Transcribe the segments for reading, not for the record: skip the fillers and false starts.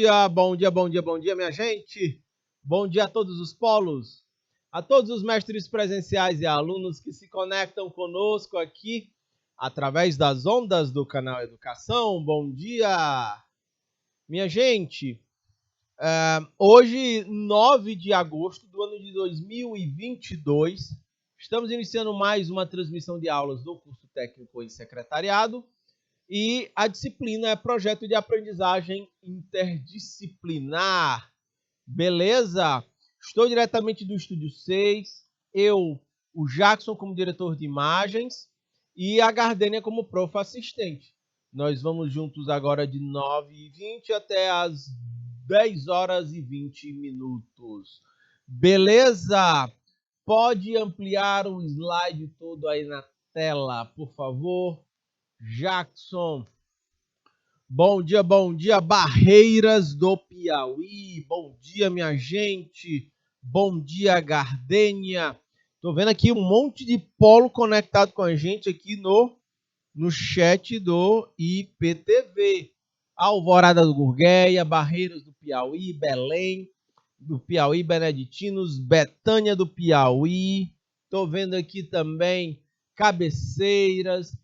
dia, bom dia, bom dia, bom dia, minha gente. Bom dia a todos os polos, a todos os mestres presenciais e alunos que se conectam conosco aqui através das ondas do canal Educação. Bom dia, minha gente. Hoje, 9 de agosto do ano de 2022, estamos iniciando mais uma transmissão de aulas do curso técnico em secretariado. E a disciplina é projeto de aprendizagem interdisciplinar. Beleza? Estou diretamente do Estúdio 6. Eu, o Jackson, como diretor de imagens e a Gardênia como prof assistente. Nós vamos juntos agora de 9h20 até as 10h20. Beleza? Pode ampliar o slide todo aí na tela, por favor. Jackson. Bom dia, Barreiras do Piauí. Bom dia, minha gente. Bom dia, Gardênia. Tô vendo aqui um monte de polo conectado com a gente aqui no chat do IPTV. Alvorada do Gurgueia, Barreiras do Piauí, Belém do Piauí, Beneditinos, Betânia do Piauí. Tô vendo aqui também Cabeceiras,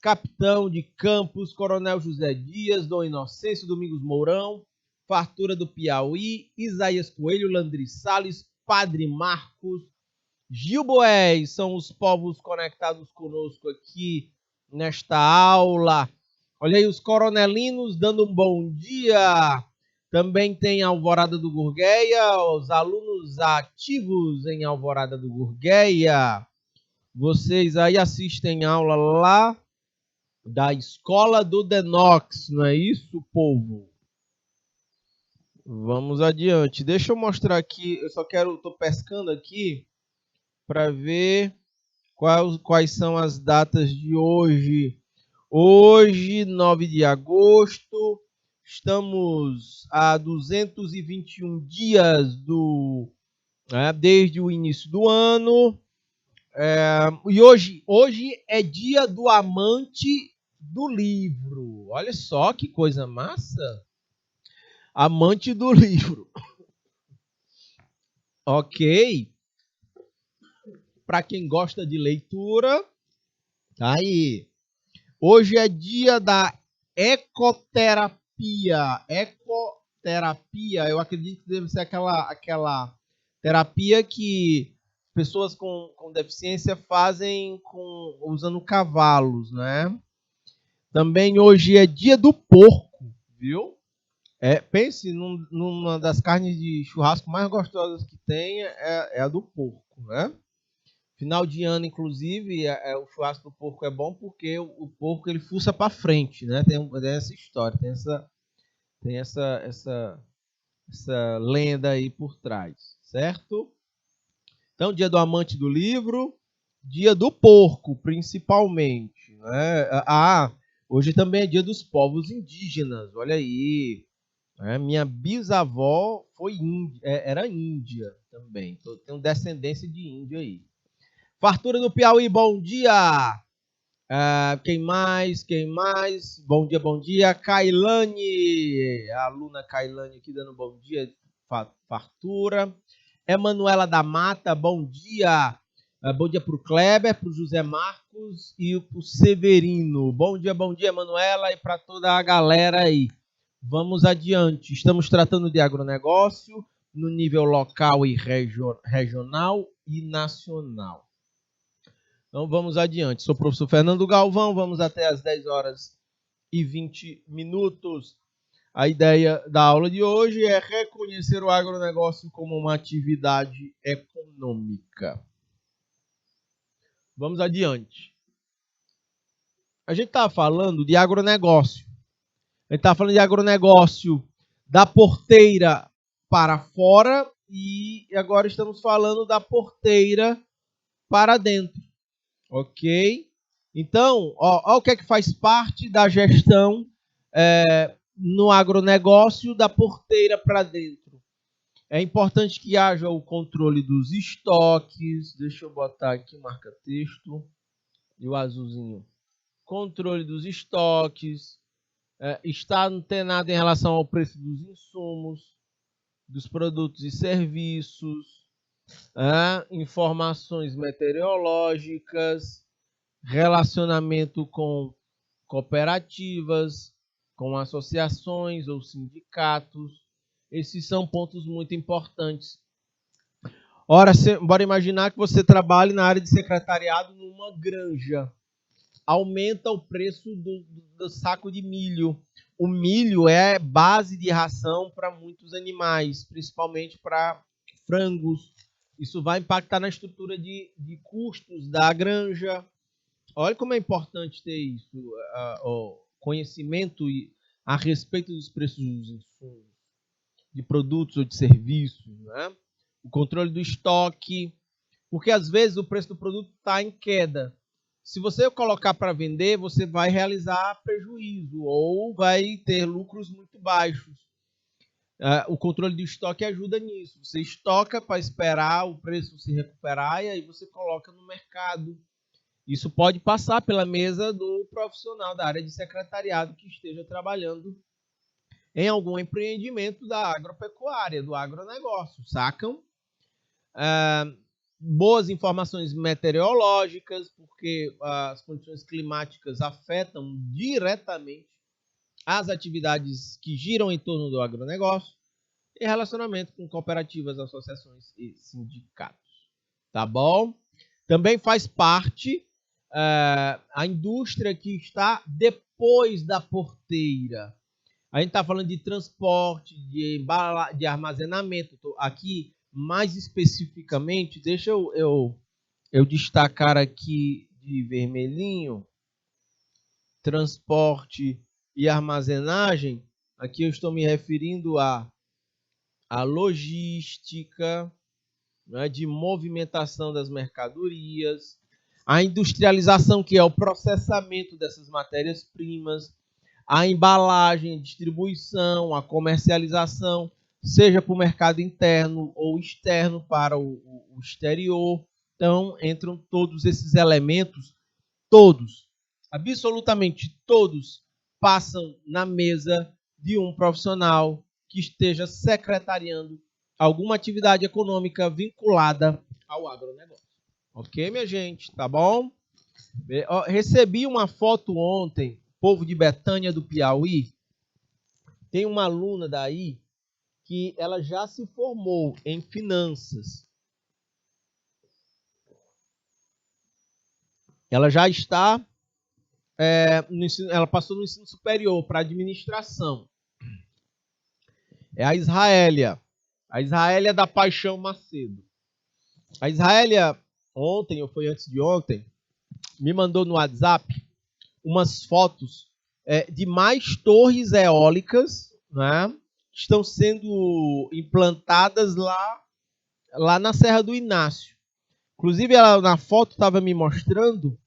Capitão de Campos, Coronel José Dias, Dom Inocêncio, Domingos Mourão, Fartura do Piauí, Isaías Coelho, Landry Salles, Padre Marcos, Gil Boés, são os povos conectados conosco aqui nesta aula. Olha aí os coronelinos dando um bom dia. Também tem a Alvorada do Gurgueia, os alunos ativos em Alvorada do Gurgueia. Vocês aí assistem aula lá da Escola do Denox, não é isso, povo? Vamos adiante. Deixa eu mostrar aqui, estou pescando aqui para ver quais são as datas de hoje. Hoje, 9 de agosto, estamos a 221 dias desde o início do ano. E hoje é dia do amante do livro. Olha só que coisa massa. Amante do livro. Ok. Para quem gosta de leitura, tá aí. Hoje é dia da ecoterapia. Ecoterapia, eu acredito que deve ser aquela terapia que pessoas com deficiência fazem usando cavalos, né? Também hoje é dia do porco, viu? Pense numa das carnes de churrasco mais gostosas que tem, é a do porco, né? Final de ano, inclusive, o churrasco do porco é bom porque o porco ele fuça para frente, né? Tem essa história, tem essa lenda aí por trás, certo? Então, dia do amante do livro, dia do porco, principalmente, né? Hoje também é dia dos povos indígenas, olha aí. Minha bisavó era índia também, então tenho descendência de índio aí. Fartura do Piauí, bom dia! Quem mais? Bom dia. Kailane, a aluna Kailane aqui dando bom dia, fartura. Emanuela da Mata, bom dia. Bom dia para o Kleber, para o José Marcos e para o Severino. Bom dia, Emanuela, e para toda a galera aí. Vamos adiante. Estamos tratando de agronegócio no nível local e regional e nacional. Então vamos adiante. Sou o professor Fernando Galvão, vamos até às 10h20. A ideia da aula de hoje é reconhecer o agronegócio como uma atividade econômica. Vamos adiante. A gente está falando de agronegócio. A gente está falando de agronegócio da porteira para fora e agora estamos falando da porteira para dentro. Ok? Então, ó o que é que faz parte da gestão no agronegócio da porteira para dentro. É importante que haja o controle dos estoques. Deixa eu botar aqui o marca-texto e o azulzinho. Controle dos estoques, Está antenado em relação ao preço dos insumos, dos produtos e serviços, informações meteorológicas, relacionamento com cooperativas, com associações ou sindicatos. Esses são pontos muito importantes. Ora, bora imaginar que você trabalhe na área de secretariado numa granja. Aumenta o preço do saco de milho. O milho é base de ração para muitos animais, principalmente para frangos. Isso vai impactar na estrutura de custos da granja. Olha como é importante ter isso, o conhecimento a respeito dos preços dos insumos, de produtos ou de serviços, né? O controle do estoque, porque às vezes o preço do produto está em queda. Se você colocar para vender, você vai realizar prejuízo ou vai ter lucros muito baixos. O controle do estoque ajuda nisso. Você estoca para esperar o preço se recuperar e aí você coloca no mercado. Isso pode passar pela mesa do profissional da área de secretariado que esteja trabalhando em algum empreendimento da agropecuária, do agronegócio, sacam? Boas informações meteorológicas, porque as condições climáticas afetam diretamente as atividades que giram em torno do agronegócio e relacionamento com cooperativas, associações e sindicatos. Tá bom? Também faz parte a indústria que está depois da porteira. A gente está falando de transporte, de armazenamento. Aqui, mais especificamente, deixa eu destacar aqui de vermelhinho, transporte e armazenagem. Aqui eu estou me referindo à logística, né, de movimentação das mercadorias, a industrialização, que é o processamento dessas matérias-primas, a embalagem, a distribuição, a comercialização, seja para o mercado interno ou externo para o exterior. Então, entram todos esses elementos, todos, absolutamente todos, passam na mesa de um profissional que esteja secretariando alguma atividade econômica vinculada ao agronegócio. Ok, minha gente? Tá bom? Recebi uma foto ontem, povo de Betânia do Piauí. Tem uma aluna daí que ela já se formou em finanças. Ela já está, ela passou no ensino superior para administração. É a Israélia da Paixão Macedo. A Israélia, ontem, ou foi antes de ontem, me mandou no WhatsApp umas fotos de mais torres eólicas, né, que estão sendo implantadas lá na Serra do Inácio. Inclusive, ela na foto estava me mostrando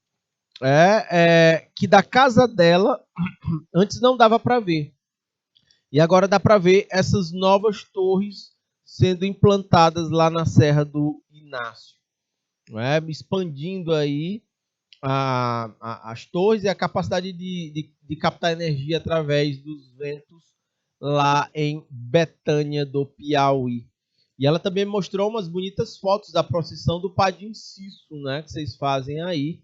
que da casa dela, antes não dava para ver. E agora dá para ver essas novas torres sendo implantadas lá na Serra do Inácio, expandindo aí as torres e a capacidade de captar energia através dos ventos lá em Betânia do Piauí. E ela também mostrou umas bonitas fotos da procissão do Padim Cisso, né, que vocês fazem aí.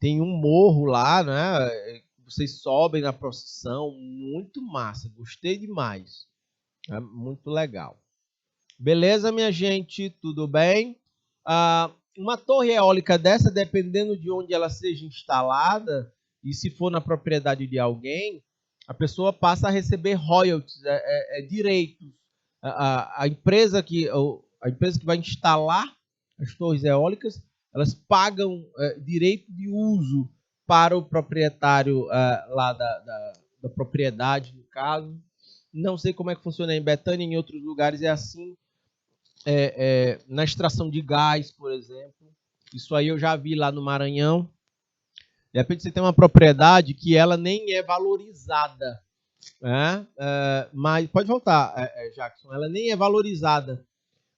Tem um morro lá, né? Vocês sobem na procissão, muito massa, gostei demais. É muito legal. Beleza, minha gente? Tudo bem? Uma torre eólica dessa, dependendo de onde ela seja instalada, e se for na propriedade de alguém, a pessoa passa a receber royalties, direitos. A empresa que vai instalar as torres eólicas, elas pagam direito de uso para o proprietário lá da propriedade, no caso. Não sei como é que funciona em Betânia, em outros lugares é assim. Na extração de gás, por exemplo. Isso aí eu já vi lá no Maranhão. De repente você tem uma propriedade que ela nem é valorizada. Mas pode voltar, Jackson. Ela nem é valorizada.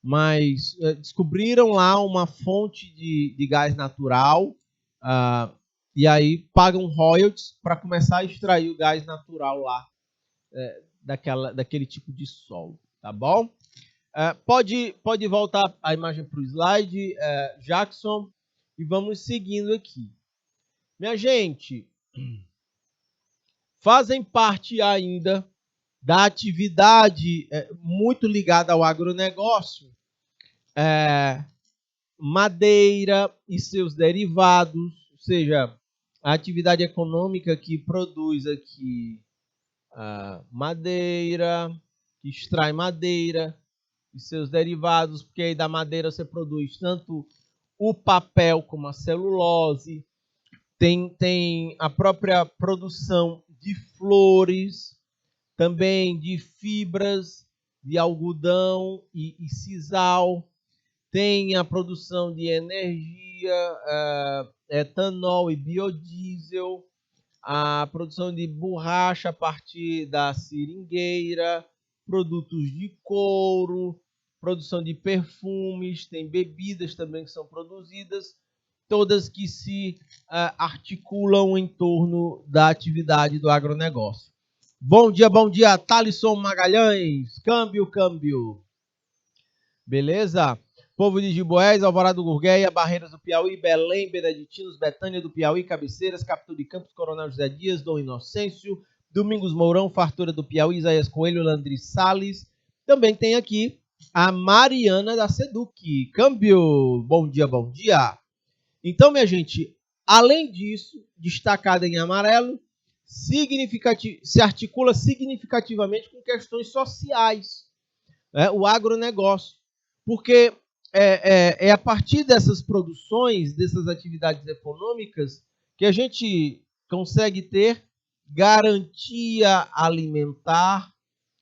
Mas descobriram lá uma fonte de gás natural e aí pagam royalties para começar a extrair o gás natural lá daquele tipo de solo, tá bom? Pode voltar a imagem para o slide, Jackson, e vamos seguindo aqui. Minha gente, fazem parte ainda da atividade muito ligada ao agronegócio, madeira e seus derivados, ou seja, a atividade econômica que produz aqui madeira, que extrai madeira e seus derivados, porque aí da madeira você produz tanto o papel como a celulose, tem a própria produção de flores, também de fibras de algodão e sisal, tem a produção de energia, etanol e biodiesel, a produção de borracha a partir da seringueira, produtos de couro, produção de perfumes, tem bebidas também que são produzidas, todas que se articulam em torno da atividade do agronegócio. Bom dia, Thalisson Magalhães, câmbio. Beleza? Povo de Giboés, Alvorada do Gurgueia, Barreiras do Piauí, Belém, Beneditinos, Betânia do Piauí, Cabeceiras, Capitão de Campos, Coronel José Dias, Dom Inocêncio, Domingos Mourão, Fartura do Piauí, Isaías Coelho, Landry Salles. Também tem aqui a Mariana da Seduc. Câmbio, bom dia. Então, minha gente, além disso, destacada em amarelo, se articula significativamente com questões sociais, o agronegócio, porque é a partir dessas produções, dessas atividades econômicas, que a gente consegue ter garantia alimentar,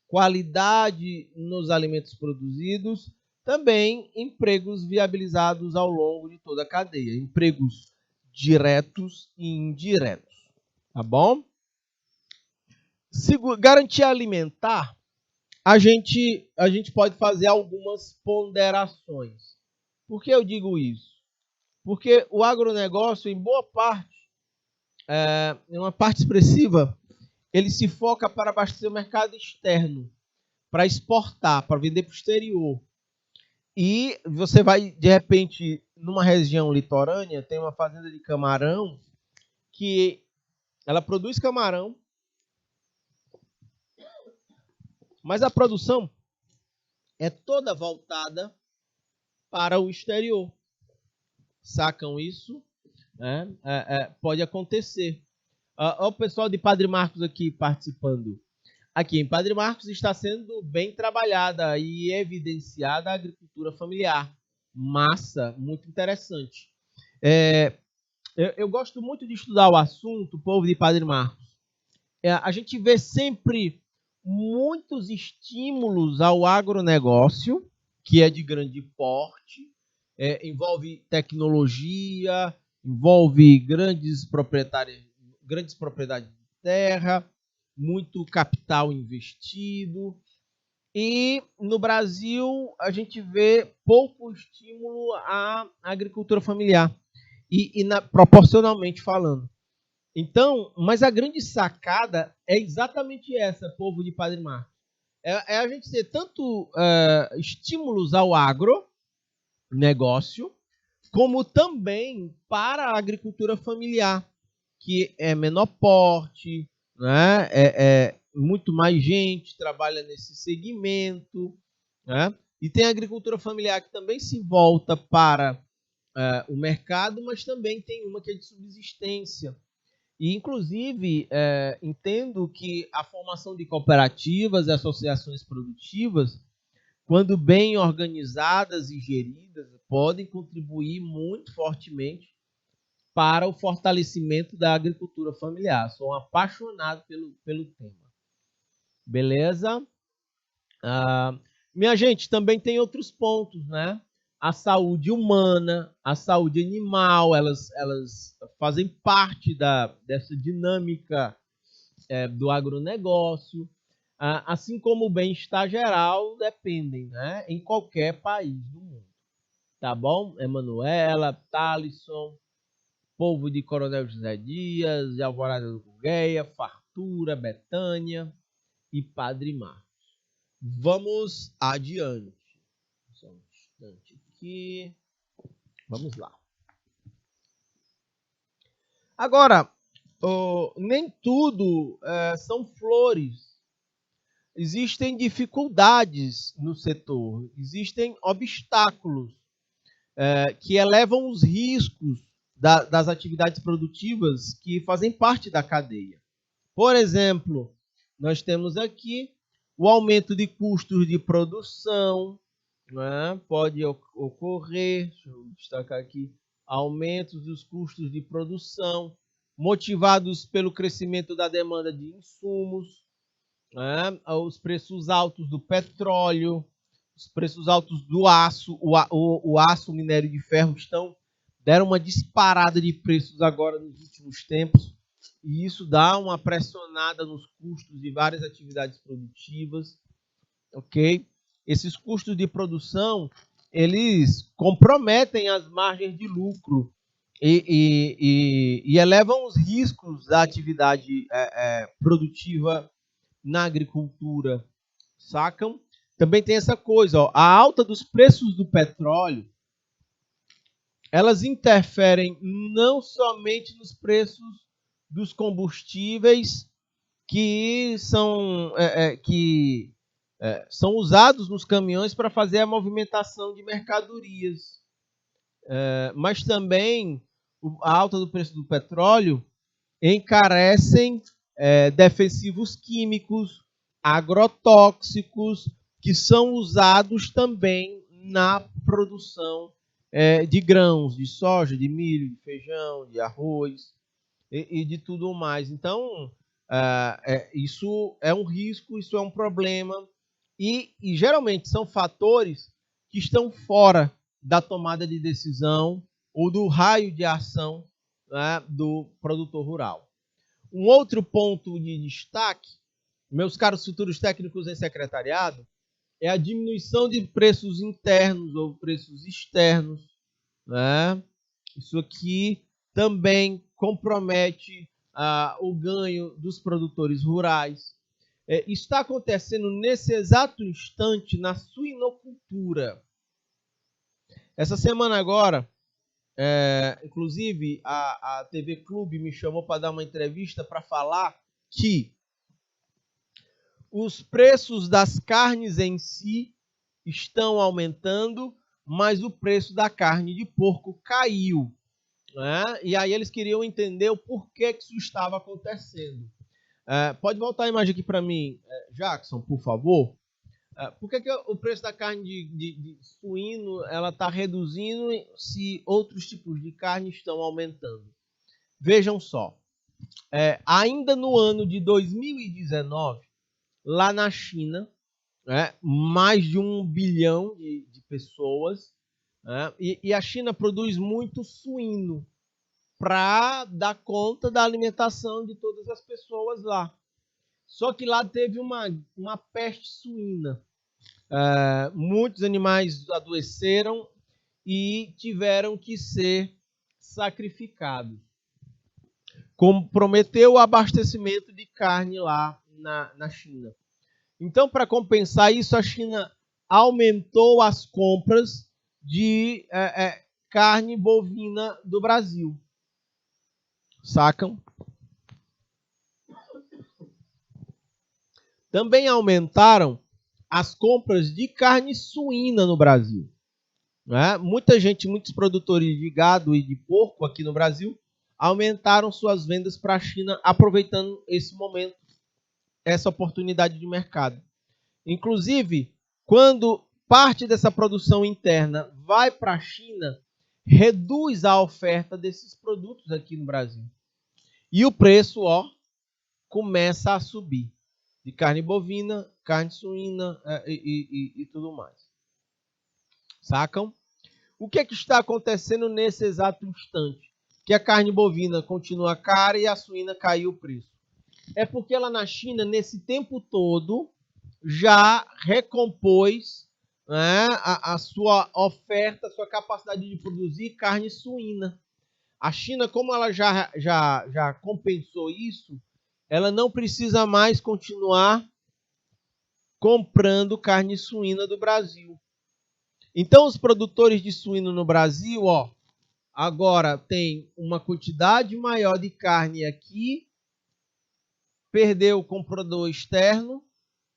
qualidade nos alimentos produzidos, também empregos viabilizados ao longo de toda a cadeia, empregos diretos e indiretos, tá bom? Garantia alimentar, a gente pode fazer algumas ponderações. Por que eu digo isso? Porque o agronegócio, em boa parte, em uma parte expressiva, ele se foca para abastecer o mercado externo, para exportar, para vender para o exterior. E você vai, de repente, numa região litorânea, tem uma fazenda de camarão que ela produz camarão, mas a produção é toda voltada para o exterior. Sacam isso? Pode acontecer. Olha o pessoal de Padre Marcos aqui participando. Aqui em Padre Marcos está sendo bem trabalhada e evidenciada a agricultura familiar. Massa, muito interessante. Eu gosto muito de estudar o assunto, o povo de Padre Marcos. A gente vê sempre muitos estímulos ao agronegócio, que é de grande porte, envolve tecnologia, envolve grandes propriedades de terra, muito capital investido. E no Brasil a gente vê pouco estímulo à agricultura familiar, proporcionalmente falando. Então, mas a grande sacada é exatamente essa, povo de Padre Marcos. É a gente ter tanto estímulos ao agronegócio, como também para a agricultura familiar, que é menor porte, né? Muito mais gente trabalha nesse segmento, né? E tem a agricultura familiar que também se volta para o mercado, mas também tem uma que é de subsistência. E, inclusive, entendo que a formação de cooperativas e associações produtivas, quando bem organizadas e geridas, podem contribuir muito fortemente para o fortalecimento da agricultura familiar. Sou um apaixonado pelo tema. Beleza? Minha gente, também tem outros pontos, né? A saúde humana, a saúde animal, elas fazem parte dessa dinâmica do agronegócio, assim como o bem-estar geral dependem, né? Em qualquer país do mundo. Tá bom? Emanuela, Thalisson. Povo de Coronel José Dias, de Alvorada do Gurgueia, Fartura, Betânia e Padre Marcos. Vamos adiante. Só um instante aqui. Vamos lá. Agora, nem tudo são flores. Existem dificuldades no setor, existem obstáculos que elevam os riscos das atividades produtivas que fazem parte da cadeia. Por exemplo, nós temos aqui o aumento de custos de produção, né? Pode ocorrer, deixa eu destacar aqui, aumentos dos custos de produção, motivados pelo crescimento da demanda de insumos, né? Os preços altos do petróleo, os preços altos do aço, o aço, o minério de ferro deram uma disparada de preços agora nos últimos tempos, e isso dá uma pressionada nos custos de várias atividades produtivas, ok? Esses custos de produção, eles comprometem as margens de lucro e elevam os riscos da atividade produtiva na agricultura, sacam? Também tem essa coisa, ó, a alta dos preços do petróleo, elas interferem não somente nos preços dos combustíveis que são usados nos caminhões para fazer a movimentação de mercadorias, mas também a alta do preço do petróleo encarecem defensivos químicos, agrotóxicos, que são usados também na produção de grãos, de soja, de milho, de feijão, de arroz e de tudo mais. Então, isso é um risco, isso é um problema, e geralmente são fatores que estão fora da tomada de decisão ou do raio de ação, né, do produtor rural. Um outro ponto de destaque, meus caros futuros técnicos em secretariado, é a diminuição de preços internos ou preços externos, né? Isso aqui também compromete o ganho dos produtores rurais. Isso está acontecendo nesse exato instante na suinocultura. Essa semana agora, inclusive, a TV Clube me chamou para dar uma entrevista para falar que os preços das carnes em si estão aumentando, mas o preço da carne de porco caiu, né? E aí eles queriam entender o porquê que isso estava acontecendo. Pode voltar a imagem aqui para mim, Jackson, por favor? Por que o preço da carne de suíno está reduzindo se outros tipos de carne estão aumentando? Vejam só, ainda no ano de 2019, lá na China, mais de 1 bilhão de pessoas, e a China produz muito suíno para dar conta da alimentação de todas as pessoas lá. Só que lá teve uma peste suína. Muitos animais adoeceram e tiveram que ser sacrificados. Comprometeu o abastecimento de carne lá na China. Então, para compensar isso, a China aumentou as compras de carne bovina do Brasil. Sacam? Também aumentaram as compras de carne suína no Brasil. Muitos produtores de gado e de porco aqui no Brasil aumentaram suas vendas para a China, aproveitando esse momento, essa oportunidade de mercado. Inclusive, quando parte dessa produção interna vai para a China, reduz a oferta desses produtos aqui no Brasil. E o preço, começa a subir. De carne bovina, carne suína e tudo mais. Sacam? O que está acontecendo nesse exato instante? Que a carne bovina continua cara e a suína caiu o preço. É porque ela na China, nesse tempo todo, já recompôs, né, a sua oferta, a sua capacidade de produzir carne suína. A China, como ela já compensou isso, ela não precisa mais continuar comprando carne suína do Brasil. Então, os produtores de suíno no Brasil, agora tem uma quantidade maior de carne aqui, perdeu o comprador externo,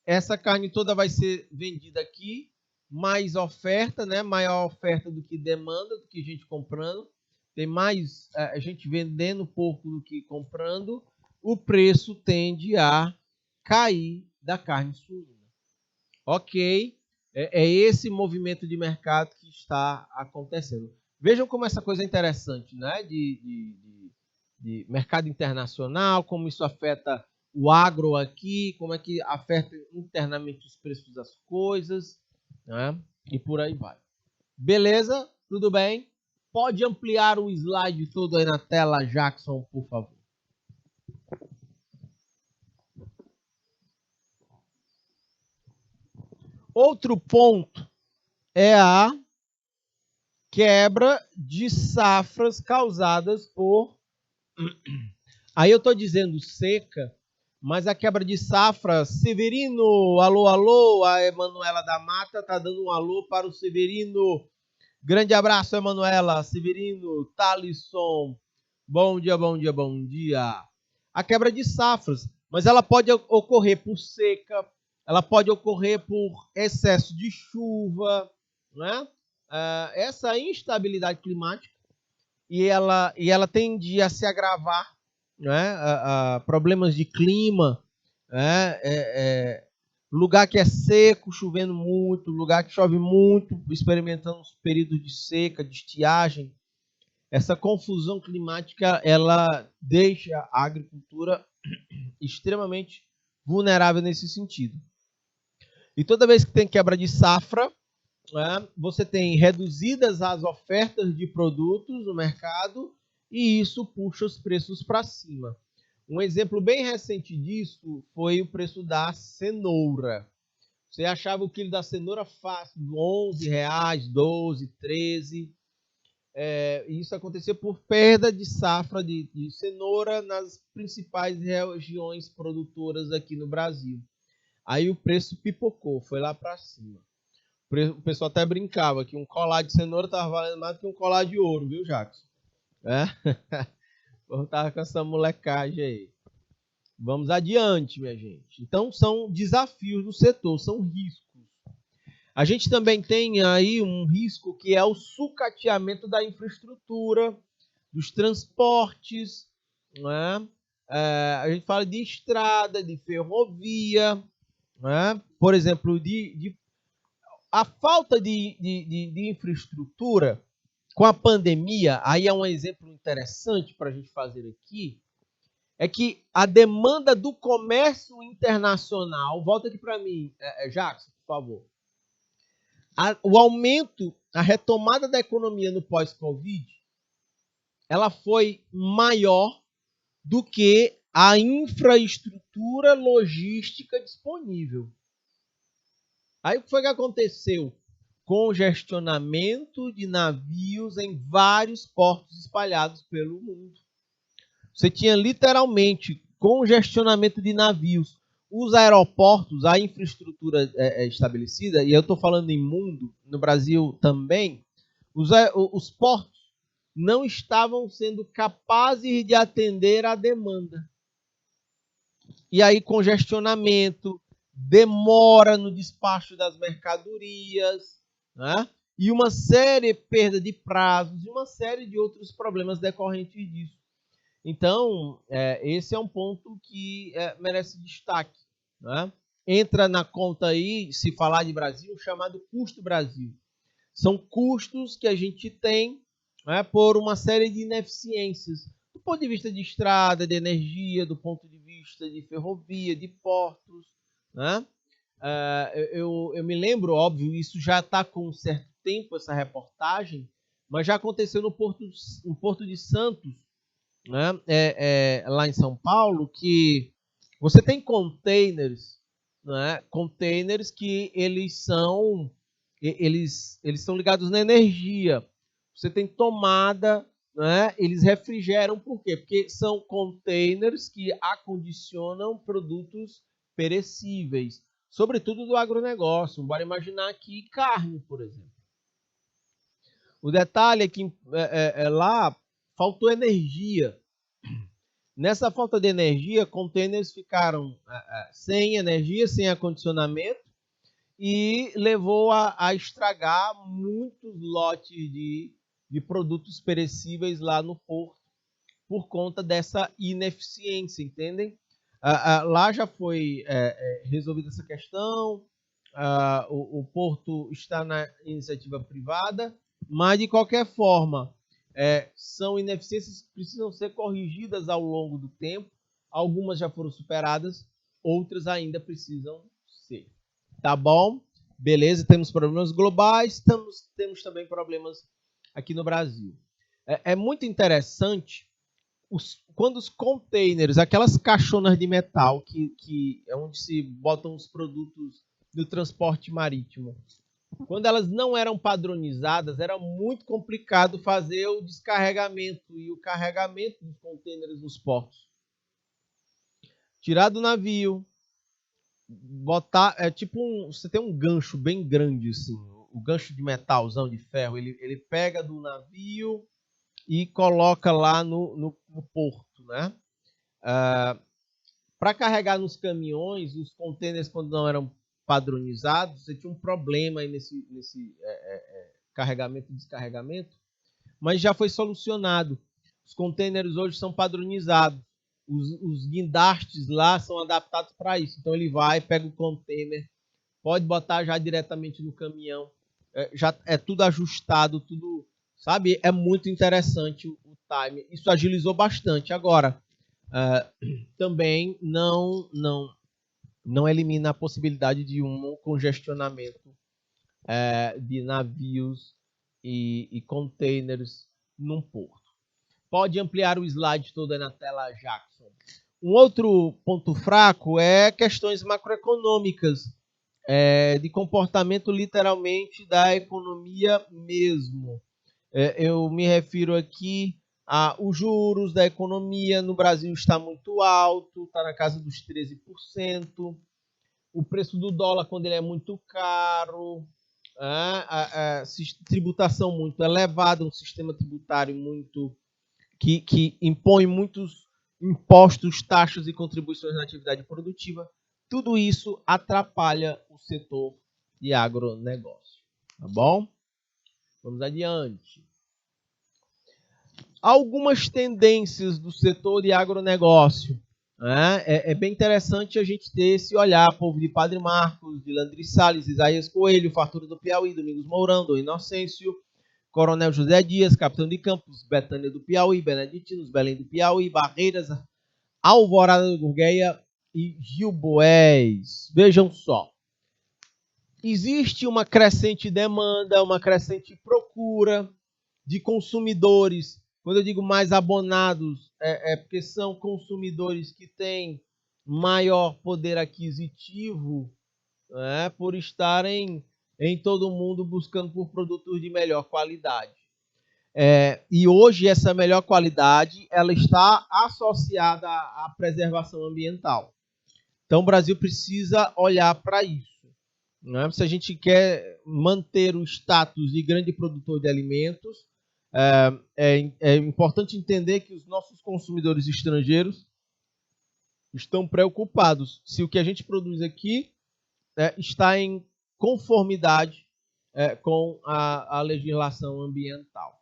essa carne toda vai ser vendida aqui, mais oferta, né? Maior oferta do que demanda, do que gente comprando. Tem mais a gente vendendo pouco do que comprando. O preço tende a cair da carne suína. Ok, é esse movimento de mercado que está acontecendo. Vejam como essa coisa é interessante, né? De mercado internacional, como isso afeta o agro aqui, como é que afeta internamente os preços das coisas, né? E por aí vai. Beleza? Tudo bem? Pode ampliar o slide todo aí na tela, Jackson, por favor. Outro ponto é a quebra de safras causadas por... Aí eu estou dizendo seca, mas a quebra de safra, Severino, alô, alô, a Emanuela da Mata está dando um alô para o Severino. Grande abraço, Emanuela, Severino, Thalisson. Bom dia, bom dia, bom dia. A quebra de safras, mas ela pode ocorrer por seca, ela pode ocorrer por excesso de chuva, né? Essa instabilidade climática e ela tende a se agravar, né? Problemas de clima, né? Lugar que é seco, chovendo muito, lugar que chove muito, experimentando os períodos de seca, de estiagem. Essa confusão climática, ela deixa a agricultura extremamente vulnerável nesse sentido. E toda vez que tem quebra de safra, né, você tem reduzidas as ofertas de produtos no mercado e isso puxa os preços para cima. Um exemplo bem recente disso foi o preço da cenoura. Você achava o quilo da cenoura fácil, R$11, 12, 13. Isso aconteceu por perda de safra de cenoura nas principais regiões produtoras aqui no Brasil. Aí o preço pipocou, foi lá para cima. O pessoal até brincava que um colar de cenoura estava valendo mais do que um colar de ouro, viu, Jackson? Eu tava com essa molecagem aí. Vamos adiante, minha gente. Então, são desafios do setor, são riscos. A gente também tem aí um risco que é o sucateamento da infraestrutura, dos transportes, né? A gente fala de estrada, de ferrovia, né? Por exemplo, a falta de infraestrutura com a pandemia, aí é um exemplo interessante para a gente fazer aqui, é que a demanda do comércio internacional, volta aqui para mim, Jackson, por favor. O aumento, a retomada da economia no pós-Covid, ela foi maior do que a infraestrutura logística disponível. Aí o que foi que aconteceu? Congestionamento de navios em vários portos espalhados pelo mundo. Você tinha literalmente congestionamento de navios. Os aeroportos, a infraestrutura estabelecida, e eu estou falando em mundo, no Brasil também, os portos não estavam sendo capazes de atender à demanda. E aí congestionamento, demora no despacho das mercadorias, né? E uma série de perda de prazos e uma série de outros problemas decorrentes disso. Então, esse é um ponto que merece destaque. Né? Entra na conta aí, se falar de Brasil, chamado custo Brasil. São custos que a gente tem, né, por uma série de ineficiências, do ponto de vista de estrada, de energia, do ponto de vista de ferrovia, de portos. Né? Eu me lembro, óbvio, isso já está com um certo tempo, essa reportagem, mas já aconteceu no Porto de Santos, né? Lá em São Paulo, que você tem containers, né? Containers que eles são ligados na energia. Você tem tomada né, eles refrigeram, por quê? Porque são containers que acondicionam produtos perecíveis, sobretudo do agronegócio. Bora imaginar aqui carne, por exemplo. O detalhe é que lá faltou energia. Nessa falta de energia, containers ficaram sem energia, sem acondicionamento, e levou a estragar muitos lotes de produtos perecíveis lá no porto, por conta dessa ineficiência, entendem? Lá já foi resolvida essa questão, o porto está na iniciativa privada, mas de qualquer forma, são ineficiências que precisam ser corrigidas ao longo do tempo. Algumas já foram superadas, outras ainda precisam ser. Tá bom? Beleza, temos problemas globais, temos também problemas aqui no Brasil. É muito interessante quando os containers, aquelas caixonas de metal que é onde se botam os produtos do transporte marítimo, quando elas não eram padronizadas, era muito complicado fazer o descarregamento e o carregamento dos containers nos portos. Tirar do navio, botar, você tem um gancho bem grande assim, o gancho de metalzão de ferro, ele pega do navio e coloca lá no porto, né? Para carregar nos caminhões, os contêineres, quando não eram padronizados, você tinha um problema aí nesse carregamento e descarregamento, mas já foi solucionado. Os contêineres hoje são padronizados. Os guindastes lá são adaptados para isso. Então ele vai, pega o container, pode botar já diretamente no caminhão. Já é tudo ajustado, tudo, sabe? É muito interessante o time. Isso agilizou bastante. Agora, também não elimina a possibilidade de um congestionamento de navios e containers num porto. Pode ampliar o slide todo aí na tela, Jackson. Um outro ponto fraco é questões macroeconômicas, de comportamento literalmente da economia mesmo. Eu me refiro aqui os juros da economia no Brasil está muito alto, está na casa dos 13%. O preço do dólar, quando ele é muito caro, a tributação muito elevada, um sistema tributário muito que impõe muitos impostos, taxas e contribuições na atividade produtiva. Tudo isso atrapalha o setor de agronegócio. Tá bom? Vamos adiante. Algumas tendências do setor de agronegócio. É bem interessante a gente ter esse olhar, povo de Padre Marcos, de Landry Salles, Isaías Coelho, Fartura do Piauí, Domingos Mourão, Dom Inocêncio, Coronel José Dias, Capitão de Campos, Betânia do Piauí, Beneditinos, Belém do Piauí, Barreiras, Alvorada do Gurgueia e Gil Boés. Vejam só. Existe uma crescente demanda, uma crescente procura de consumidores. Quando eu digo mais abonados, é porque são consumidores que têm maior poder aquisitivo, por estarem em todo o mundo buscando por produtos de melhor qualidade. E hoje essa melhor qualidade ela está associada à preservação ambiental. Então o Brasil precisa olhar para isso. Se a gente quer manter o status de grande produtor de alimentos, é importante entender que os nossos consumidores estrangeiros estão preocupados se o que a gente produz aqui está em conformidade com a legislação ambiental.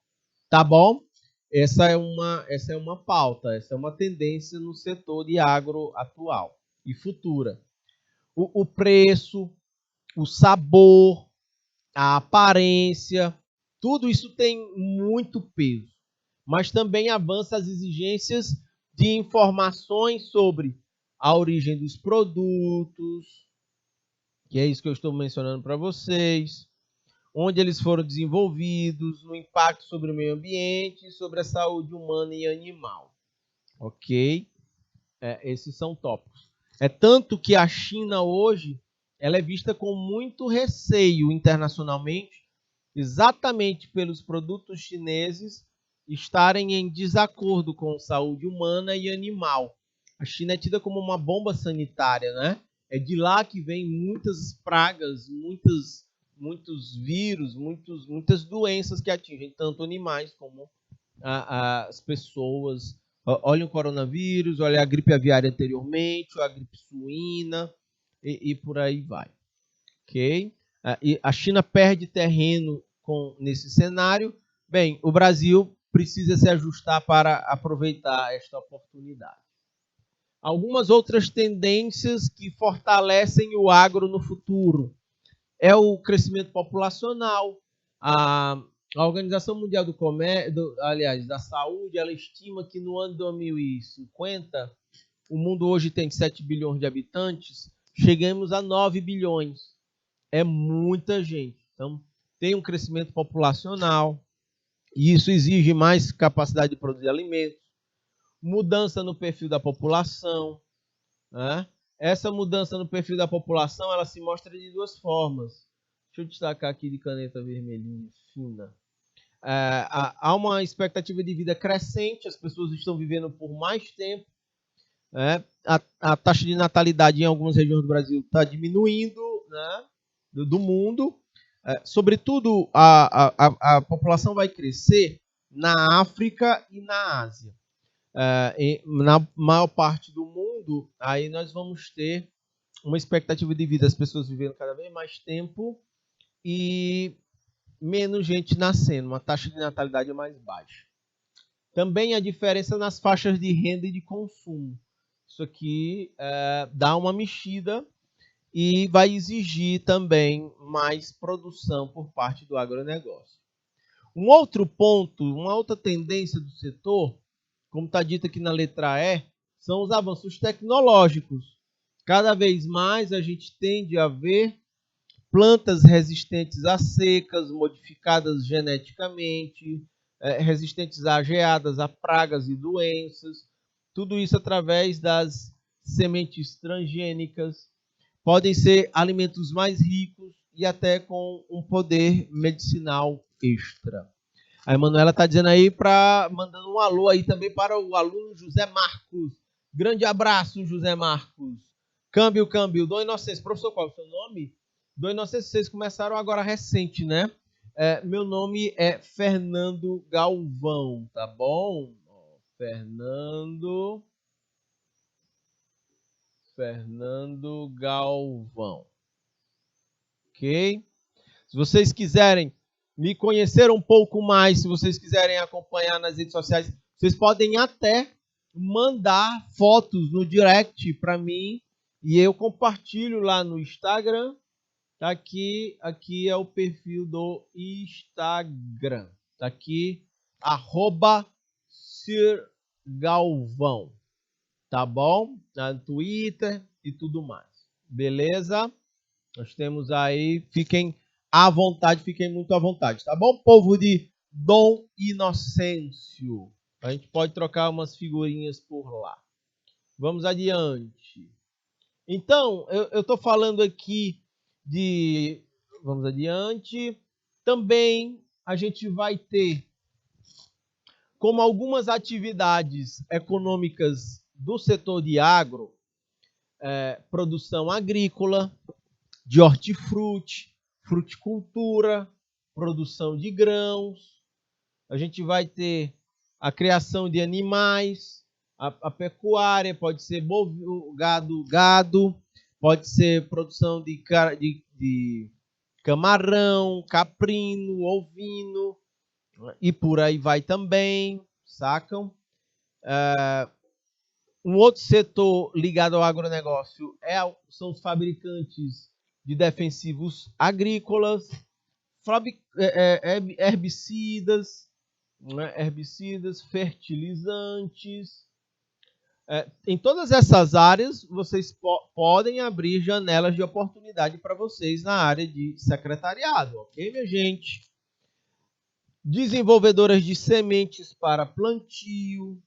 Tá bom? Essa é uma pauta, essa é uma tendência no setor de agro atual e futura. O preço, o sabor, a aparência, tudo isso tem muito peso, mas também avança as exigências de informações sobre a origem dos produtos, que é isso que eu estou mencionando para vocês, onde eles foram desenvolvidos, o impacto sobre o meio ambiente, sobre a saúde humana e animal. Ok? Esses são tópicos. É tanto que a China hoje ela é vista com muito receio internacionalmente, exatamente pelos produtos chineses estarem em desacordo com saúde humana e animal. A China é tida como uma bomba sanitária, né? É de lá que vem muitas pragas, muitos vírus, muitas doenças que atingem tanto animais como as pessoas. Olha o coronavírus, olha a gripe aviária anteriormente, a gripe suína e por aí vai. Ok? E a China perde terreno nesse cenário. Bem, o Brasil precisa se ajustar para aproveitar esta oportunidade. Algumas outras tendências que fortalecem o agro no futuro é o crescimento populacional. A Organização Mundial do Comércio, da Saúde, ela estima que no ano 2050, o mundo hoje tem 7 bilhões de habitantes, chegamos a 9 bilhões. É muita gente. Então, tem um crescimento populacional, e isso exige mais capacidade de produzir alimentos, mudança no perfil da população. Né? Essa mudança no perfil da população, ela se mostra de duas formas. Deixa eu destacar aqui de caneta vermelhinha fina. Há uma expectativa de vida crescente, as pessoas estão vivendo por mais tempo. A taxa de natalidade em algumas regiões do Brasil está diminuindo, né, do mundo. Sobretudo, a população vai crescer na África e na Ásia. Na maior parte do mundo, aí nós vamos ter uma expectativa de vida, as pessoas vivendo cada vez mais tempo e menos gente nascendo, uma taxa de natalidade mais baixa. Também a diferença nas faixas de renda e de consumo. Isso aqui dá uma mexida e vai exigir também mais produção por parte do agronegócio. Um outro ponto, uma outra tendência do setor, como está dito aqui na letra E, são os avanços tecnológicos. Cada vez mais a gente tende a ver plantas resistentes a secas, modificadas geneticamente, resistentes a geadas, a pragas e doenças. Tudo isso através das sementes transgênicas. Podem ser alimentos mais ricos e até com um poder medicinal extra. A Emanuela está dizendo aí, mandando um alô aí também para o aluno José Marcos. Grande abraço, José Marcos. Câmbio. Dom Inocêncio. Professor, qual é o seu nome? Dom Inocêncio, vocês começaram agora recente, né? Meu nome é Fernando Galvão, tá bom? Fernando Galvão. Ok? Se vocês quiserem me conhecer um pouco mais, se vocês quiserem acompanhar nas redes sociais, vocês podem até mandar fotos no direct para mim e eu compartilho lá no Instagram. Tá aqui é o perfil do Instagram. Tá aqui, @Sir Galvão. Tá bom? No Twitter e tudo mais. Beleza? Nós temos aí, fiquem à vontade, fiquem muito à vontade, tá bom? Povo de Dom Inocêncio. A gente pode trocar umas figurinhas por lá. Vamos adiante. Então, eu estou falando aqui de... Vamos adiante. Também a gente vai ter como algumas atividades econômicas do setor de agro, produção agrícola, de hortifruti, fruticultura, produção de grãos. A gente vai ter a criação de animais, a pecuária, pode ser gado, pode ser produção de camarão, caprino, ovino, e por aí vai também, sacam? Um outro setor ligado ao agronegócio são os fabricantes de defensivos agrícolas, herbicidas, fertilizantes. Em todas essas áreas, vocês podem abrir janelas de oportunidade para vocês na área de secretariado, ok, minha gente? Desenvolvedoras de sementes para plantio,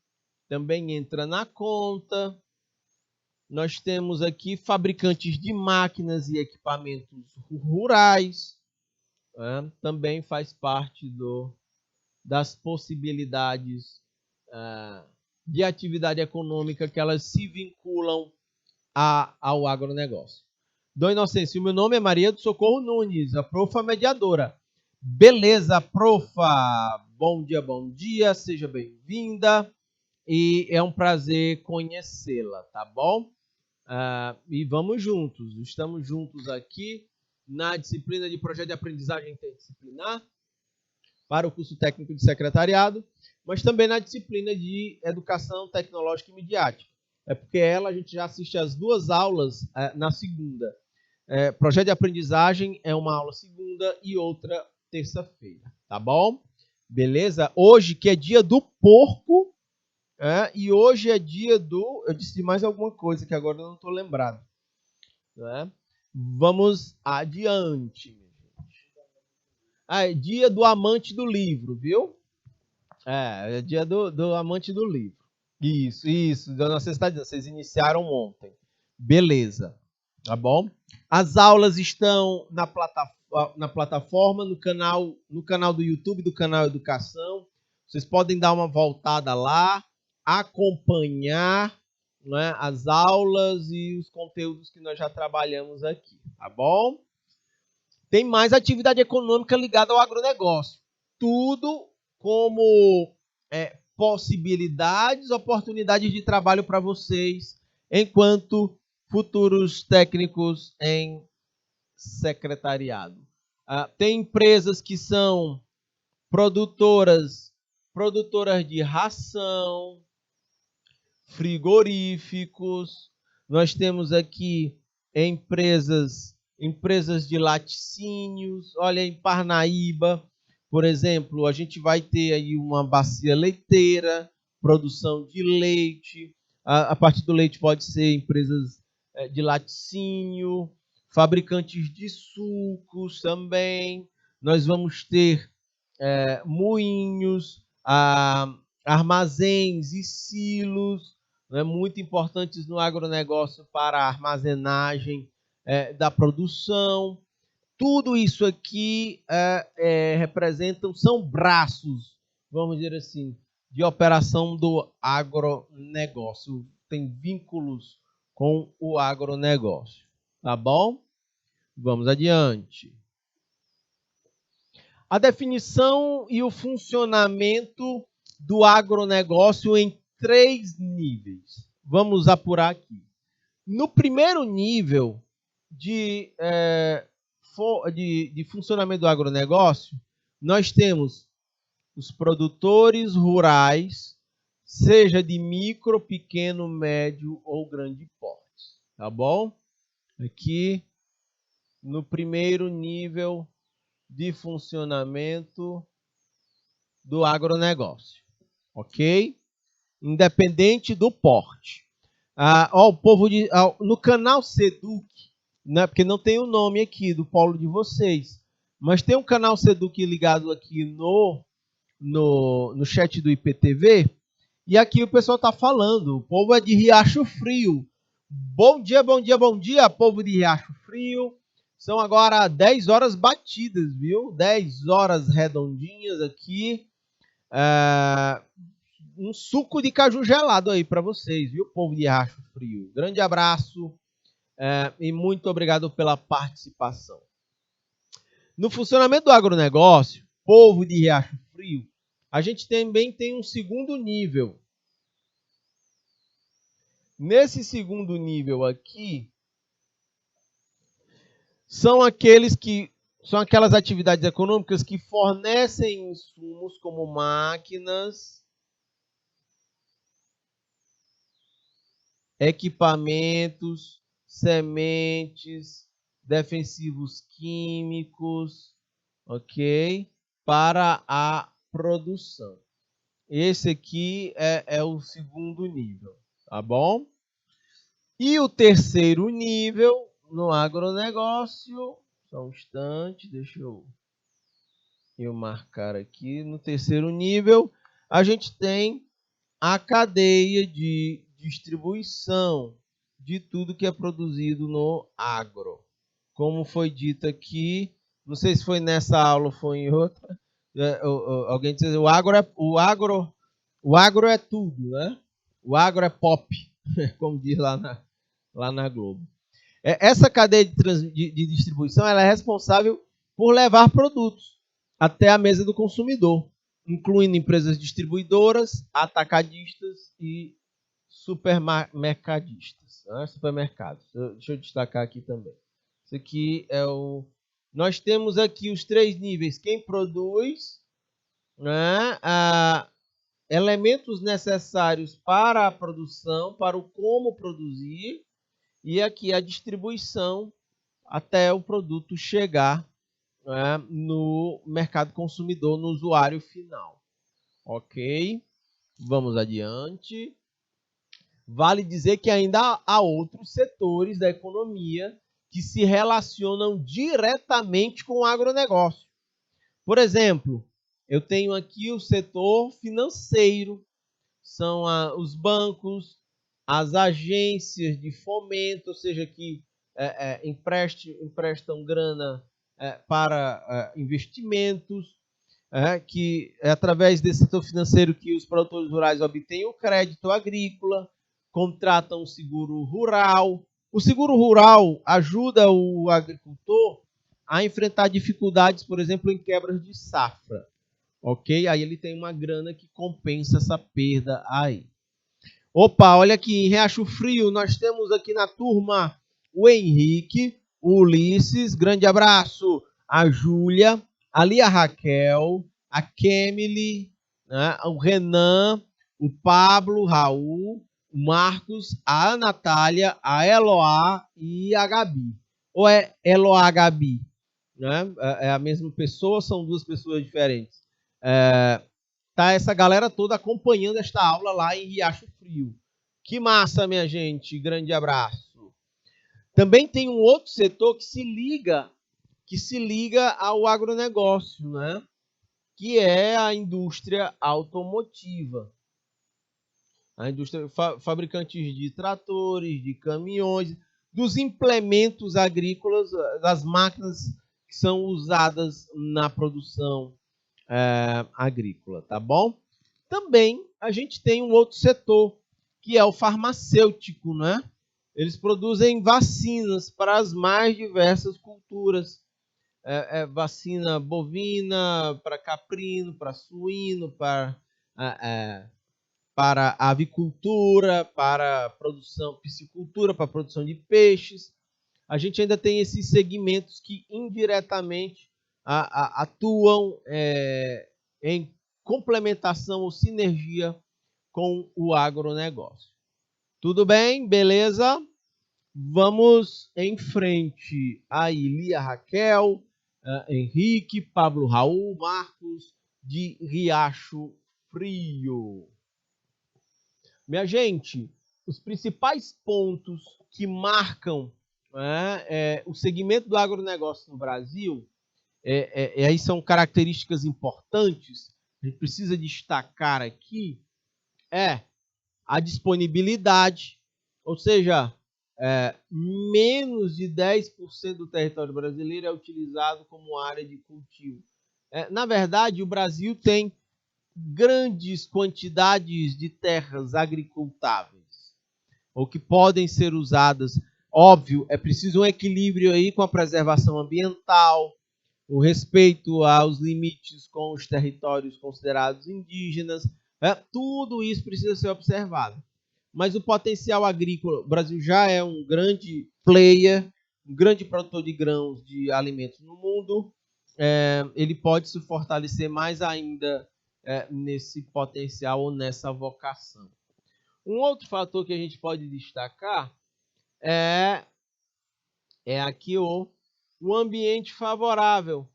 também entra na conta. Nós temos aqui fabricantes de máquinas e equipamentos rurais, também faz parte das possibilidades de atividade econômica que elas se vinculam ao agronegócio. Dona Inocência, o meu nome é Maria do Socorro Nunes, a profa mediadora. Beleza, profa? Bom dia, seja bem-vinda. E é um prazer conhecê-la, tá bom? E vamos juntos, estamos juntos aqui na disciplina de projeto de aprendizagem interdisciplinar para o curso técnico de secretariado, mas também na disciplina de educação tecnológica e midiática. É porque a gente já assiste as duas aulas na segunda. Projeto de aprendizagem é uma aula segunda e outra terça-feira, tá bom? Beleza? Hoje, que é dia do porco, e hoje é dia do... Eu disse mais alguma coisa que agora eu não estou lembrado. Né? Vamos adiante. É dia do amante do livro, viu? É dia do amante do livro. Isso. Dona Cê está dizendo, vocês iniciaram ontem. Beleza, tá bom? As aulas estão na plataforma, no canal do YouTube, do canal Educação. Vocês podem dar uma voltada lá, acompanhar, né, as aulas e os conteúdos que nós já trabalhamos aqui, tá bom? Tem mais atividade econômica ligada ao agronegócio. Tudo como possibilidades, oportunidades de trabalho para vocês, enquanto futuros técnicos em secretariado. Tem empresas que são produtoras de ração, frigoríficos. Nós temos aqui empresas de laticínios. Olha, em Parnaíba, por exemplo, a gente vai ter aí uma bacia leiteira, produção de leite. A partir do leite pode ser empresas de laticínio, fabricantes de sucos também. Nós vamos ter moinhos, armazéns e silos, né, muito importantes no agronegócio para a armazenagem da produção. Tudo isso aqui são braços, vamos dizer assim, de operação do agronegócio. Tem vínculos com o agronegócio. Tá bom? Vamos adiante. A definição e o funcionamento do agronegócio em 3 níveis. Vamos apurar aqui. No primeiro nível de funcionamento do agronegócio, nós temos os produtores rurais, seja de micro, pequeno, médio ou grande porte. Tá bom? Aqui, no primeiro nível de funcionamento do agronegócio. Ok? Independente do porte. O povo no canal Seduc, né, porque não tem o nome aqui do polo de vocês, mas tem um canal Seduc ligado aqui no chat do IPTV, e aqui o pessoal está falando, o povo é de Riacho Frio. Bom dia, povo de Riacho Frio. São agora 10 horas batidas, viu? 10 horas redondinhas aqui. Um suco de caju gelado aí para vocês, viu, povo de Riacho Frio? Grande abraço e muito obrigado pela participação. No funcionamento do agronegócio, povo de Riacho Frio, a gente também tem um segundo nível. Nesse segundo nível aqui, são aquelas atividades econômicas que fornecem insumos como máquinas, equipamentos, sementes, defensivos químicos, ok? Para a produção. Esse aqui é o segundo nível, tá bom? E o terceiro nível no agronegócio, só um instante, deixa eu marcar aqui. No terceiro nível, a gente tem a cadeia de distribuição de tudo que é produzido no agro. Como foi dito aqui, não sei se foi nessa aula ou foi em outra, Alguém diz assim, o agro é tudo, né? O agro é pop, como diz lá na Globo. Essa cadeia de distribuição ela é responsável por levar produtos até a mesa do consumidor, incluindo empresas distribuidoras, atacadistas e supermercadistas, né? Supermercados. Deixa eu destacar aqui também. Isso aqui é o... Nós temos aqui os 3 níveis. Quem produz, né? Elementos necessários para a produção, para o como produzir, e aqui a distribuição até o produto chegar, né, no mercado consumidor, no usuário final. Ok? Vamos adiante. Vale dizer que ainda há outros setores da economia que se relacionam diretamente com o agronegócio. Por exemplo, eu tenho aqui o setor financeiro, são os bancos, as agências de fomento, ou seja, que emprestam grana para investimentos, que é através desse setor financeiro que os produtores rurais obtêm o crédito agrícola, contratam o seguro rural. O seguro rural ajuda o agricultor a enfrentar dificuldades, por exemplo, em quebras de safra. Ok? Aí ele tem uma grana que compensa essa perda aí. Opa, olha aqui, em Riacho Frio, nós temos aqui na turma o Henrique, o Ulisses, grande abraço, a Júlia, ali a Raquel, a Kemily, né, o Renan, o Pablo, o Raul, o Marcos, a Natália, a Eloá e a Gabi. Ou é Eloá Gabi? Né? É a mesma pessoa, são 2 pessoas diferentes. Tá essa galera toda acompanhando esta aula lá em Riacho Frio. Que massa, minha gente. Grande abraço. Também tem um outro setor que se liga ao agronegócio, né? Que é a indústria automotiva. A indústria fabricantes de tratores, de caminhões, dos implementos agrícolas, das máquinas que são usadas na produção agrícola, tá bom? Também a gente tem um outro setor, que é o farmacêutico, né? Eles produzem vacinas para as mais diversas culturas. Vacina bovina, para caprino, para suíno, para avicultura, para produção, piscicultura, para produção de peixes. A gente ainda tem esses segmentos que indiretamente atuam em complementação ou sinergia com o agronegócio. Tudo bem? Beleza? Vamos em frente. Aí, Lia Raquel, Henrique, Pablo Raul, Marcos, de Riacho Frio. Minha gente, os principais pontos que marcam o segmento do agronegócio no Brasil, aí são características importantes, a gente precisa destacar aqui, a disponibilidade, ou seja, menos de 10% do território brasileiro é utilizado como área de cultivo. Na verdade, o Brasil tem grandes quantidades de terras agricultáveis, ou que podem ser usadas. Óbvio, é preciso um equilíbrio aí com a preservação ambiental, o respeito aos limites com os territórios considerados indígenas. Tudo isso precisa ser observado. Mas o potencial agrícola, o Brasil já é um grande player, um grande produtor de grãos, de alimentos no mundo. Ele pode se fortalecer mais ainda nesse potencial ou nessa vocação. Um outro fator que a gente pode destacar é aqui o ambiente favorável,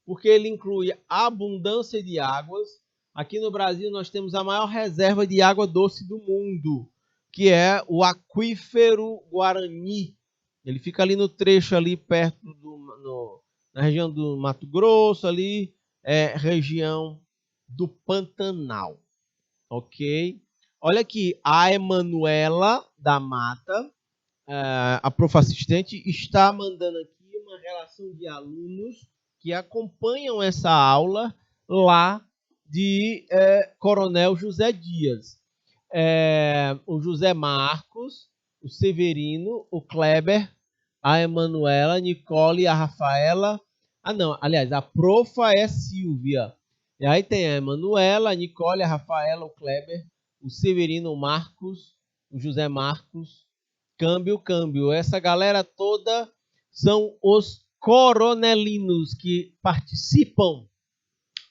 porque ele inclui a abundância de águas. Aqui no Brasil nós temos a maior reserva de água doce do mundo, que é o aquífero Guarani. Ele fica ali no trecho ali perto na região do Mato Grosso, ali região do Pantanal, ok? Olha aqui, a Emanuela da Mata, a prof assistente, está mandando aqui uma relação de alunos que acompanham essa aula lá de Coronel José Dias. O José Marcos, o Severino, o Kleber, a Emanuela, a Nicole, a Rafaela. Ah, não, aliás, a profa é Silvia. E aí tem a Emanuela, a Nicole, a Rafaela, o Kleber, o Severino, o Marcos, o José Marcos, câmbio. Essa galera toda são os coronelinos que participam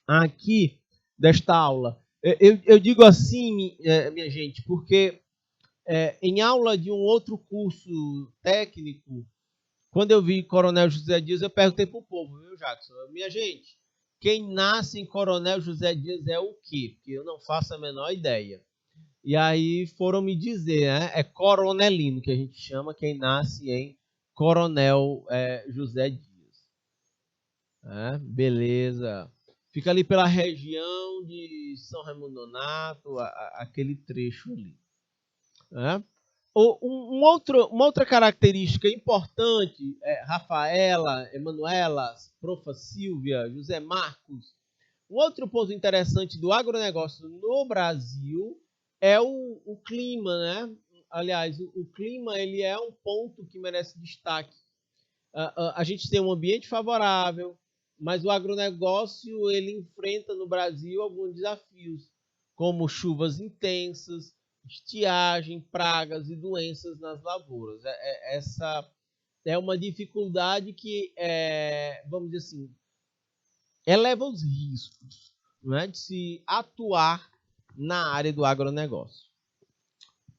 aqui desta aula. Eu digo assim, minha gente, porque em aula de um outro curso técnico, quando eu vi Coronel José Dias, eu perguntei para o povo, viu, Jackson? Minha gente, quem nasce em Coronel José Dias é o quê? Porque eu não faço a menor ideia. E aí foram me dizer, né? É coronelino que a gente chama quem nasce em Coronel José Dias. Beleza. Fica ali pela região de São Raimundo Nonato, aquele trecho ali. Uma outra característica importante é Rafaela, Emanuela, Profa Silvia, José Marcos. Um outro ponto interessante do agronegócio no Brasil é o clima, né? Aliás, o clima ele é um ponto que merece destaque. A gente tem um ambiente favorável, mas o agronegócio ele enfrenta no Brasil alguns desafios, como chuvas intensas, estiagem, pragas e doenças nas lavouras. Essa é uma dificuldade que, vamos dizer assim, eleva os riscos, né, de se atuar na área do agronegócio.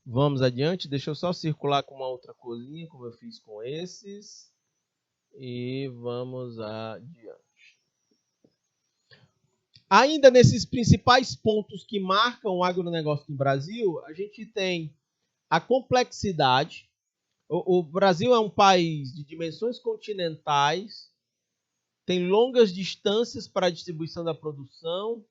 Vamos adiante, deixa eu só circular com uma outra coisinha, como eu fiz com esses. E vamos adiante. Ainda nesses principais pontos que marcam o agronegócio no Brasil, a gente tem a complexidade. O Brasil é um país de dimensões continentais, tem longas distâncias para a distribuição da produção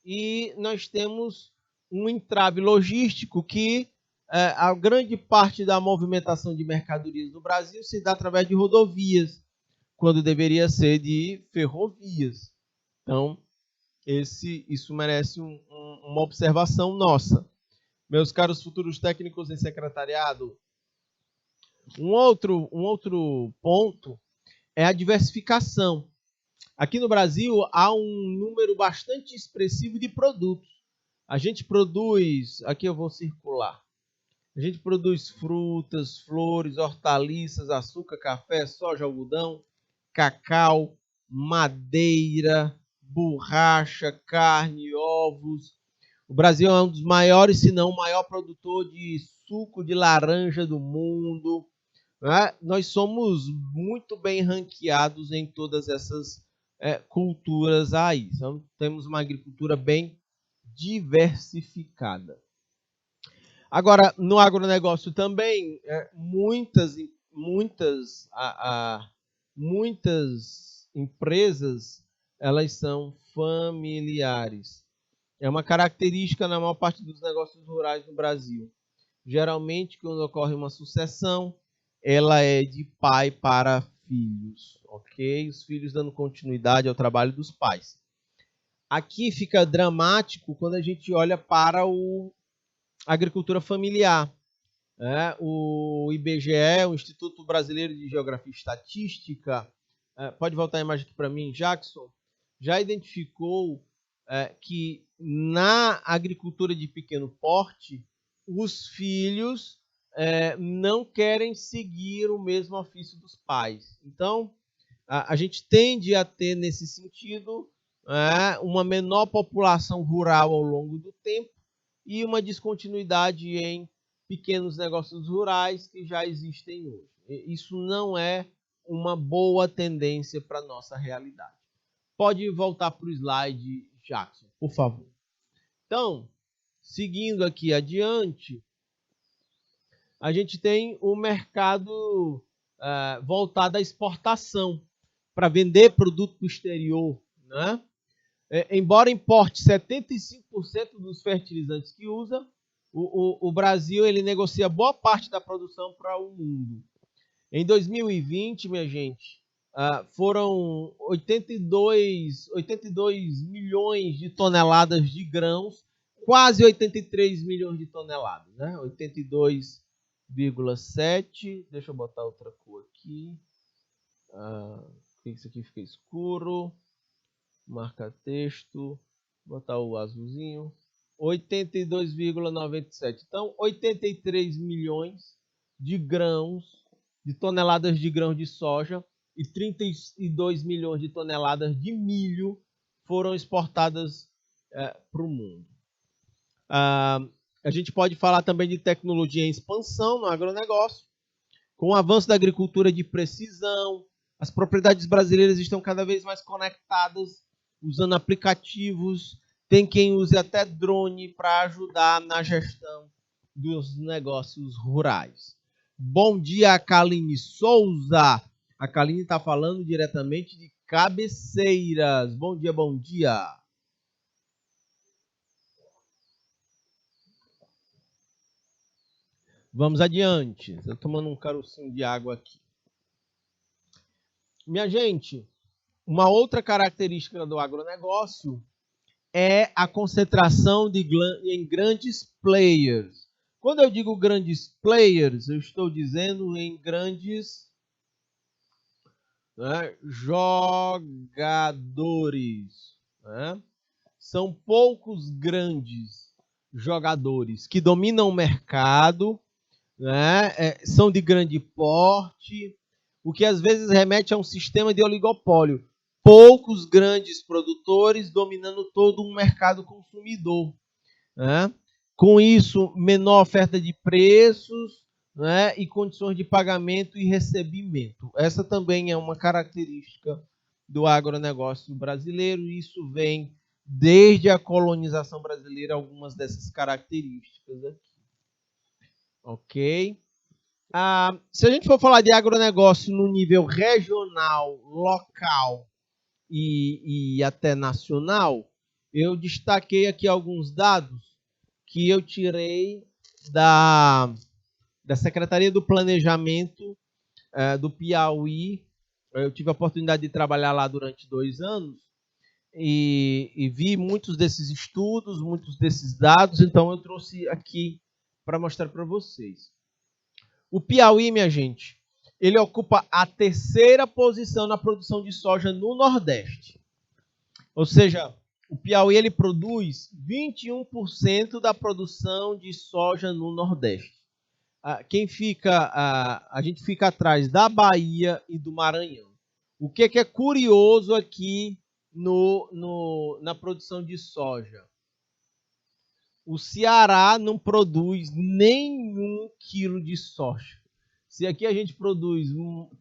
e nós temos um entrave logístico que a grande parte da movimentação de mercadorias no Brasil se dá através de rodovias, quando deveria ser de ferrovias. Então, isso merece uma observação nossa. Meus caros futuros técnicos em secretariado, um outro ponto é a diversificação. Aqui no Brasil há um número bastante expressivo de produtos. A gente produz, aqui eu vou circular, a gente produz frutas, flores, hortaliças, açúcar, café, soja, algodão, cacau, madeira, borracha, carne, ovos. O Brasil é um dos maiores, se não o maior produtor de suco de laranja do mundo. Né? Nós somos muito bem ranqueados em todas essas culturas aí. Então, temos uma agricultura bem diversificada. Agora, no agronegócio também, muitas empresas elas são familiares. É uma característica na maior parte dos negócios rurais no Brasil. Geralmente, quando ocorre uma sucessão, ela é de pai para filhos, ok? Os filhos dando continuidade ao trabalho dos pais. Aqui fica dramático quando a gente olha para a agricultura familiar. O IBGE, o Instituto Brasileiro de Geografia e Estatística, pode voltar a imagem aqui para mim, Jackson, já identificou que na agricultura de pequeno porte, os filhos não querem seguir o mesmo ofício dos pais. Então, a gente tende a ter, nesse sentido, uma menor população rural ao longo do tempo e uma descontinuidade em pequenos negócios rurais que já existem hoje. Isso não é uma boa tendência para a nossa realidade. Pode voltar para o slide, Jackson, por favor. Então, seguindo aqui adiante, a gente tem o mercado voltado à exportação, para vender produto para o exterior. Né? Embora importe 75% dos fertilizantes que usa, o Brasil ele negocia boa parte da produção para o mundo. Em 2020, minha gente, foram 82 milhões de toneladas de grãos, quase 83 milhões de toneladas, né? 82,7. Deixa eu botar outra cor aqui. Isso aqui fica escuro. Marca texto. Botar o azulzinho. 82,97. Então, 83 milhões de grãos, de toneladas de grãos de soja e 32 milhões de toneladas de milho foram exportadas para o mundo. A gente pode falar também de tecnologia em expansão no agronegócio. Com o avanço da agricultura de precisão, as propriedades brasileiras estão cada vez mais conectadas, usando aplicativos. Tem quem use até drone para ajudar na gestão dos negócios rurais. Bom dia, Kaline Souza. A Kaline está falando diretamente de Cabeceiras. Bom dia, bom dia. Vamos adiante. Estou tomando um carocinho de água aqui. Minha gente, uma outra característica do agronegócio é a concentração em grandes players. Quando eu digo grandes players, eu estou dizendo em grandes jogadores. São poucos grandes jogadores que dominam o mercado, são de grande porte, o que às vezes remete a um sistema de oligopólio. Poucos grandes produtores dominando todo um mercado consumidor. Com isso, menor oferta de preços, e condições de pagamento e recebimento. Essa também é uma característica do agronegócio brasileiro, e isso vem desde a colonização brasileira, algumas dessas características aqui. Ok? Se a gente for falar de agronegócio no nível regional, local e até nacional, eu destaquei aqui alguns dados que eu tirei da Secretaria do Planejamento do Piauí. Eu tive a oportunidade de trabalhar lá durante 2 anos e vi muitos desses estudos, muitos desses dados, então eu trouxe aqui para mostrar para vocês. O Piauí, minha gente, ele ocupa a 3ª posição na produção de soja no Nordeste. Ou seja, o Piauí ele produz 21% da produção de soja no Nordeste. A gente fica atrás da Bahia e do Maranhão. O que é curioso aqui na produção de soja? O Ceará não produz nenhum quilo de soja. Se aqui a gente produz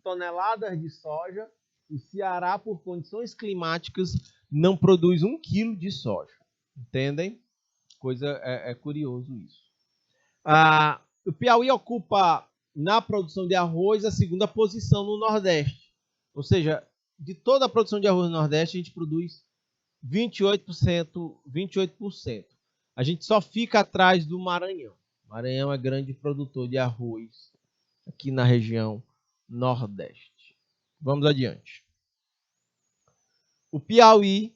toneladas de soja, o Ceará, por condições climáticas, não produz 1 quilo de soja. Entendem? É curioso isso. O Piauí ocupa, na produção de arroz, a 2ª posição no Nordeste. Ou seja, de toda a produção de arroz no Nordeste, a gente produz 28%. A gente só fica atrás do Maranhão. O Maranhão é grande produtor de arroz aqui na região Nordeste. Vamos adiante. O Piauí,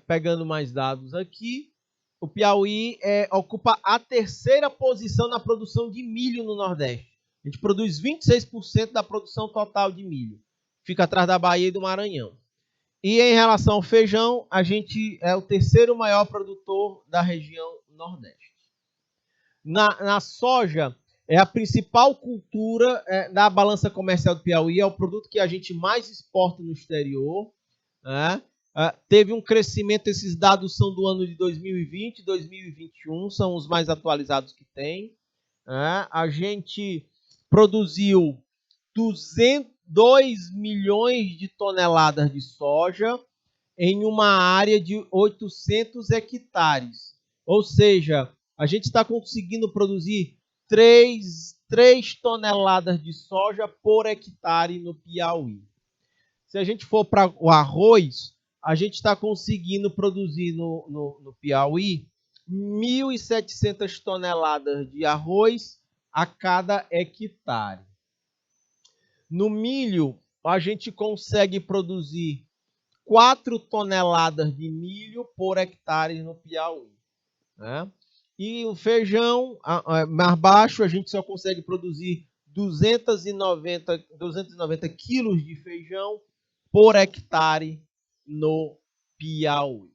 pegando mais dados aqui, o Piauí ocupa a 3ª posição na produção de milho no Nordeste. A gente produz 26% da produção total de milho. Fica atrás da Bahia e do Maranhão. E em relação ao feijão, a gente é o 3º maior produtor da região Nordeste. Na soja, é a principal cultura da balança comercial do Piauí, é o produto que a gente mais exporta no exterior. Teve um crescimento, esses dados são do ano de 2020 e 2021, são os mais atualizados que tem. A gente produziu 2 milhões de toneladas de soja em uma área de 800 hectares. Ou seja, a gente está conseguindo produzir 3 toneladas de soja por hectare no Piauí. Se a gente for para o arroz, a gente está conseguindo produzir no Piauí 1.700 toneladas de arroz a cada hectare. No milho, a gente consegue produzir 4 toneladas de milho por hectare no Piauí, né? E o feijão mais baixo, a gente só consegue produzir 290 quilos de feijão por hectare no Piauí,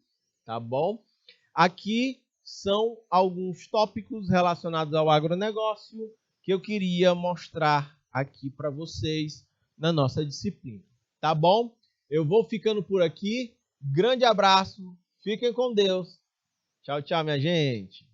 tá bom? Aqui são alguns tópicos relacionados ao agronegócio que eu queria mostrar aqui para vocês na nossa disciplina, tá bom? Eu vou ficando por aqui. Grande abraço, fiquem com Deus. Tchau, tchau, minha gente.